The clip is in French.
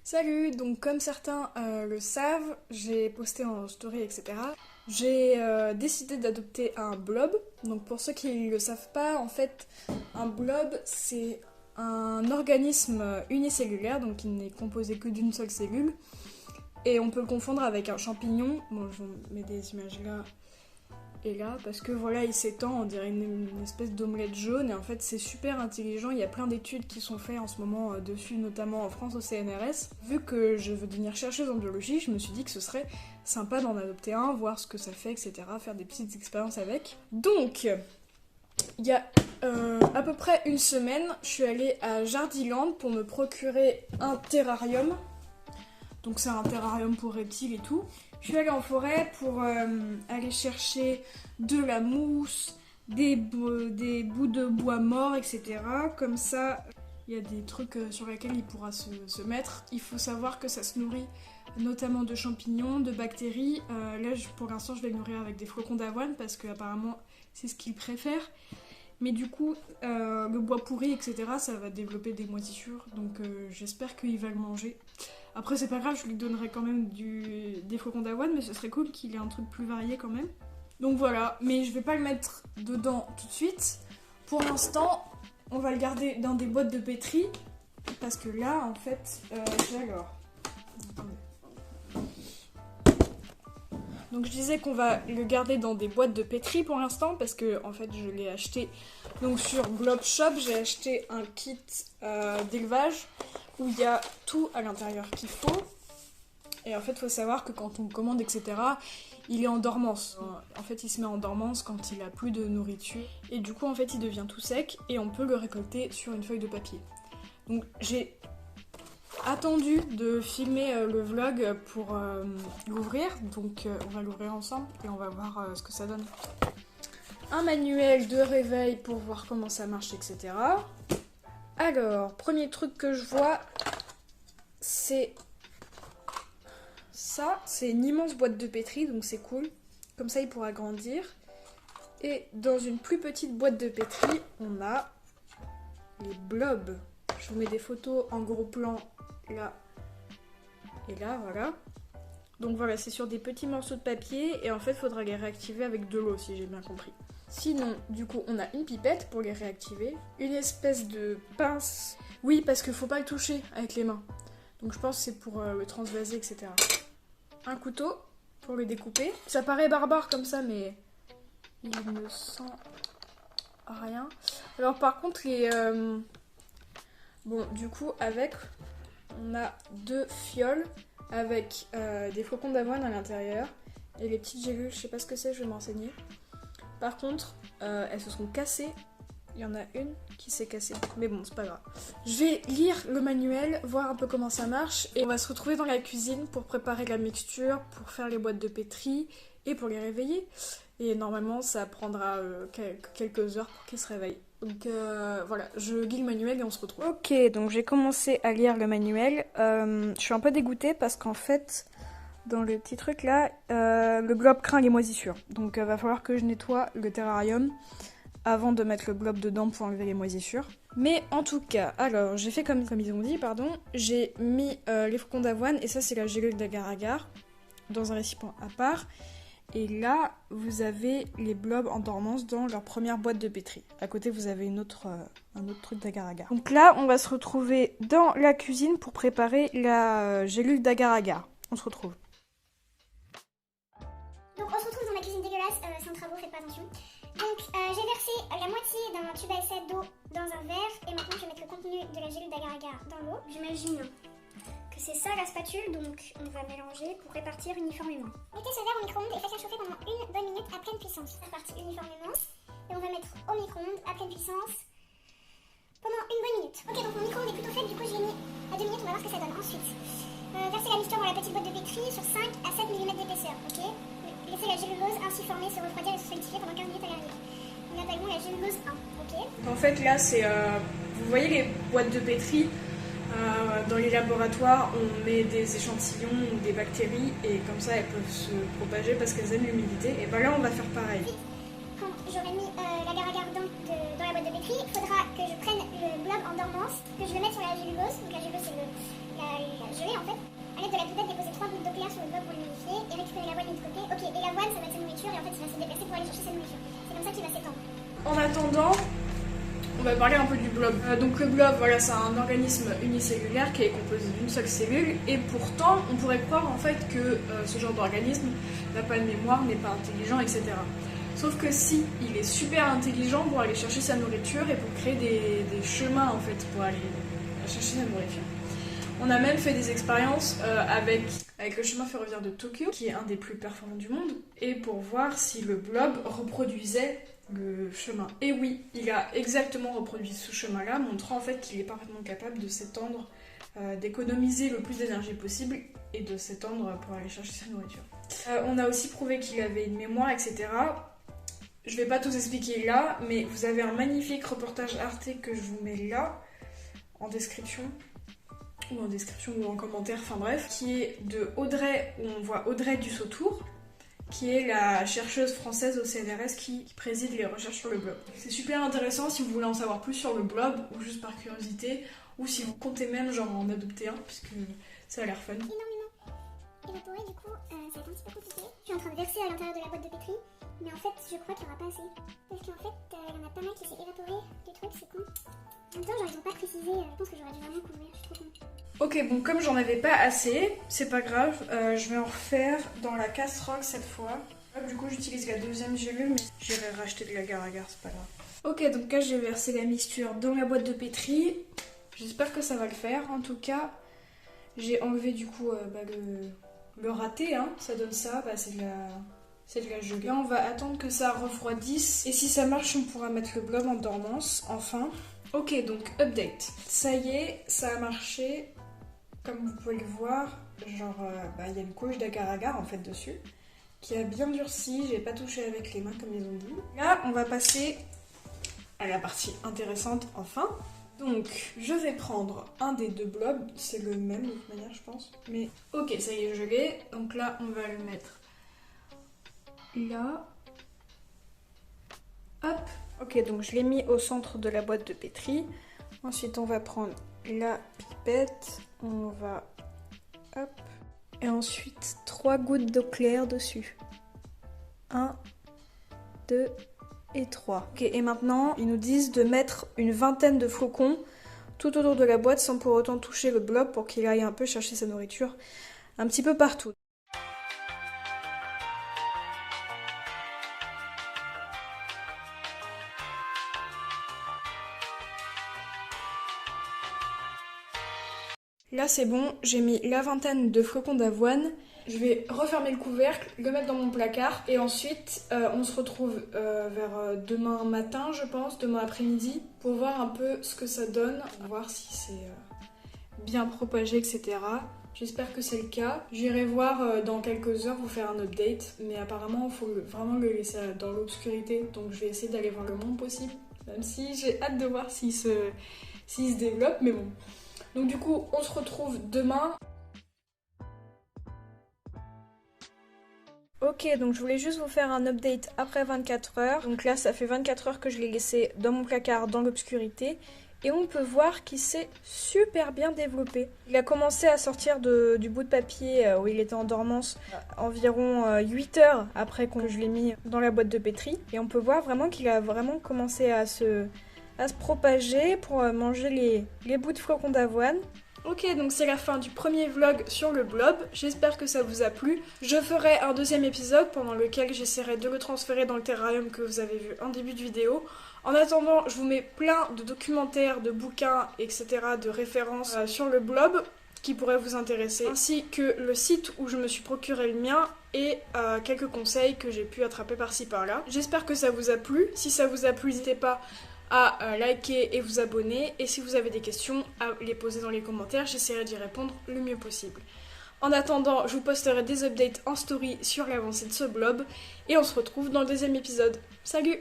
Salut, donc comme certains le savent, j'ai posté en story, etc. J'ai décidé d'adopter un blob. Donc pour ceux qui ne le savent pas, en fait, un blob, c'est un organisme unicellulaire, donc il n'est composé que d'une seule cellule. Et on peut le confondre avec un champignon. Bon, je vous mets des images là et là, parce que voilà, il s'étend, on dirait une espèce d'omelette jaune, et en fait c'est super intelligent, il y a plein d'études qui sont faites en ce moment dessus, notamment en France au CNRS. Vu que je veux devenir chercheuse en biologie, je me suis dit que ce serait sympa d'en adopter un, voir ce que ça fait, etc., faire des petites expériences avec. Donc, il y a à peu près une semaine, je suis allée à Jardiland pour me procurer un terrarium. Donc c'est un terrarium pour reptiles et tout. Je suis allée en forêt pour aller chercher de la mousse, des bouts de bois morts, etc. Comme ça, il y a des trucs sur lesquels il pourra se mettre. Il faut savoir que ça se nourrit notamment de champignons, de bactéries. Là, pour l'instant, je vais le nourrir avec des flocons d'avoine parce qu'apparemment, c'est ce qu'il préfère. Mais du coup, le bois pourri, etc., ça va développer des moisissures. Donc j'espère qu'il va le manger. Après, c'est pas grave, je lui donnerai quand même des flocons d'avoine, mais ce serait cool qu'il ait un truc plus varié quand même. Donc voilà, mais je vais pas le mettre dedans tout de suite. Pour l'instant, on va le garder dans des boîtes de pétri. Parce que là, en fait, alors... Attendez. Donc je disais qu'on va le garder dans des boîtes de pétri pour l'instant, parce que en fait, je l'ai acheté donc sur Globe Shop. J'ai acheté un kit d'élevage où il y a tout à l'intérieur qu'il faut. Et en fait, il faut savoir que quand on commande, etc., il est en dormance. En fait, il se met en dormance quand il a plus de nourriture. Et du coup, en fait, il devient tout sec et on peut le récolter sur une feuille de papier. Donc, j'ai attendu de filmer le vlog pour l'ouvrir. Donc, on va l'ouvrir ensemble et on va voir ce que ça donne. Un manuel de réveil pour voir comment ça marche, etc. Alors, premier truc que je vois, c'est ça. C'est une immense boîte de pétri, donc c'est cool. Comme ça, il pourra grandir. Et dans une plus petite boîte de pétri, on a les blobs. Je vous mets des photos en gros plan là et là, voilà. Donc voilà, c'est sur des petits morceaux de papier et en fait, il faudra les réactiver avec de l'eau, si j'ai bien compris. Sinon, du coup, on a une pipette pour les réactiver, une espèce de pince. Oui, parce qu'il faut pas le toucher avec les mains. Donc je pense que c'est pour le transvaser, etc. Un couteau pour le découper. Ça paraît barbare comme ça, mais il ne sent rien. Alors par contre, les... Bon, du coup, avec, on a deux fioles avec des flocons d'avoine à l'intérieur. Et les petites gélules, je sais pas ce que c'est, je vais m'enseigner. Par contre, elles se sont cassées. Il y en a une qui s'est cassée. Mais bon, c'est pas grave. Je vais lire le manuel, voir un peu comment ça marche. Et on va se retrouver dans la cuisine pour préparer la mixture, pour faire les boîtes de pétri et pour les réveiller. Et normalement, ça prendra quelques heures pour qu'ils se réveillent. Donc voilà, je lis le manuel et on se retrouve. Ok, donc j'ai commencé à lire le manuel. Je suis un peu dégoûtée parce qu'en fait... Dans le petit truc là, le blob craint les moisissures. Donc va falloir que je nettoie le terrarium avant de mettre le blob dedans pour enlever les moisissures. Mais en tout cas, alors j'ai fait comme ils ont dit, pardon. J'ai mis les flocons d'avoine et ça c'est la gélule d'agar-agar dans un récipient à part. Et là, vous avez les blobs en dormance dans leur première boîte de pétri. À côté, vous avez un autre truc d'agar-agar. Donc là, on va se retrouver dans la cuisine pour préparer la gélule d'agar-agar. On se retrouve. Donc on se retrouve dans la cuisine dégueulasse, sans travaux, faites pas attention. Donc j'ai versé la moitié d'un tube à essai d'eau dans un verre et maintenant je vais mettre le contenu de la gélule d'agar-agar dans l'eau. J'imagine que c'est ça la spatule, donc on va mélanger pour répartir uniformément. Mettez ce verre au micro-ondes et faites-le chauffer pendant une bonne minute à pleine puissance. Répartir uniformément et on va mettre au micro-ondes à pleine puissance pendant une bonne minute. Ok, donc mon micro-ondes est plutôt faible, du coup je l'ai mis à 2 minutes, on va voir ce que ça donne. Ensuite, versez la mixture dans la petite boîte de pétri sur 5 à 7 mm d'épaisseur, ok. Laissez la gélulose ainsi formée se refroidir et se solidifier pendant 15 minutes à garnir. On appelle la gélulose 1, ok. En fait là c'est, vous voyez les boîtes de pétri, dans les laboratoires on met des échantillons ou des bactéries et comme ça elles peuvent se propager parce qu'elles aiment l'humidité. Et ben là on va faire pareil. Ensuite, quand j'aurai mis l'agar-agar dans la boîte de pétri, il faudra que je prenne le blob en dormance, que je le mette sur la gélulose. Donc la gélulose c'est la gelée en se déplacer pour aller chercher sa nourriture. C'est comme ça qu'il va s'étendre. En attendant, on va parler un peu du blob. Donc le blob, voilà, c'est un organisme unicellulaire qui est composé d'une seule cellule et pourtant on pourrait croire en fait que ce genre d'organisme n'a pas de mémoire, n'est pas intelligent, etc. Sauf que si, il est super intelligent pour aller chercher sa nourriture et pour créer des chemins en fait pour aller chercher sa nourriture. On a même fait des expériences avec le chemin ferroviaire de Tokyo, qui est un des plus performants du monde, et pour voir si le blob reproduisait le chemin. Et oui, il a exactement reproduit ce chemin-là, montrant en fait qu'il est parfaitement capable de s'étendre, d'économiser le plus d'énergie possible et de s'étendre pour aller chercher sa nourriture. On a aussi prouvé qu'il avait une mémoire, etc. Je vais pas tout expliquer là, mais vous avez un magnifique reportage Arte que je vous mets là, en description, ou en commentaire, enfin bref, qui est de Audrey, où on voit Audrey Dussautour, qui est la chercheuse française au CNRS qui préside les recherches sur le blob. C'est super intéressant si vous voulez en savoir plus sur le blob, ou juste par curiosité, ou si vous comptez même genre en adopter un, puisque ça a l'air fun. Énormément évaporé, du coup, ça va être un petit peu compliqué. Je suis en train de verser à l'intérieur de la boîte de pétri, mais en fait, je crois qu'il n'y en a pas assez. Parce qu'en fait, il y en a pas mal qui s'est évaporé du truc, c'est con. En même temps, genre, ils ont pas précisé, je pense que j'aurais dû vraiment couvrir, je suis trop con. Ok, bon, comme j'en avais pas assez, c'est pas grave, je vais en refaire dans la casserole cette fois. Du coup, j'utilise la deuxième gélule, mais j'irai racheter de l'agar-agar, c'est pas grave. Ok, donc là, j'ai versé la mixture dans la boîte de pétri. J'espère que ça va le faire. En tout cas, j'ai enlevé du coup le raté, hein. Ça donne ça, c'est de la gelée. Là, on va attendre que ça refroidisse. Et si ça marche, on pourra mettre le blob en dormance, enfin. Ok, donc update. Ça y est, ça a marché. Comme vous pouvez le voir, genre, il y a une couche d'agar-agar en fait dessus, qui a bien durci, j'ai pas touché avec les mains comme ils ont dit. Là, on va passer à la partie intéressante enfin. Donc, je vais prendre un des deux blobs, c'est le même de toute manière je pense. Mais ok, ça y est, je l'ai. Donc là, on va le mettre là. Hop. Ok, donc je l'ai mis au centre de la boîte de pétri. Ensuite, on va prendre la pipette. On va... Hop. Et ensuite, 3 gouttes d'eau claire dessus. 1, 2 et 3. Ok, et maintenant, ils nous disent de mettre une vingtaine de flocons tout autour de la boîte sans pour autant toucher le blob pour qu'il aille un peu chercher sa nourriture un petit peu partout. Là c'est bon, j'ai mis la vingtaine de flocons d'avoine. Je vais refermer le couvercle, le mettre dans mon placard et ensuite on se retrouve vers demain matin je pense, demain après-midi pour voir un peu ce que ça donne, voir si c'est bien propagé etc. J'espère que c'est le cas. J'irai voir dans quelques heures, vous faire un update, mais apparemment il faut vraiment le laisser dans l'obscurité, donc je vais essayer d'aller voir le moins possible, même si j'ai hâte de voir s'il se développe, mais bon. Donc du coup, on se retrouve demain. Ok, donc je voulais juste vous faire un update après 24 heures. Donc là, ça fait 24 heures que je l'ai laissé dans mon placard, dans l'obscurité. Et on peut voir qu'il s'est super bien développé. Il a commencé à sortir du bout de papier où il était en dormance environ 8 heures après que je l'ai mis dans la boîte de pétri. Et on peut voir vraiment qu'il a vraiment commencé à se propager pour manger les bouts de flocons d'avoine. Ok, donc c'est la fin du premier vlog sur le blob. J'espère que ça vous a plu. Je ferai un deuxième épisode pendant lequel j'essaierai de le transférer dans le terrarium que vous avez vu en début de vidéo. En attendant, je vous mets plein de documentaires, de bouquins, etc., de références sur le blob qui pourraient vous intéresser, ainsi que le site où je me suis procuré le mien et quelques conseils que j'ai pu attraper par-ci par-là. J'espère que ça vous a plu. Si ça vous a plu, n'hésitez pas à liker et vous abonner. Et si vous avez des questions, à les poser dans les commentaires. J'essaierai d'y répondre le mieux possible. En attendant, je vous posterai des updates en story sur l'avancée de ce blob. Et on se retrouve dans le deuxième épisode. Salut!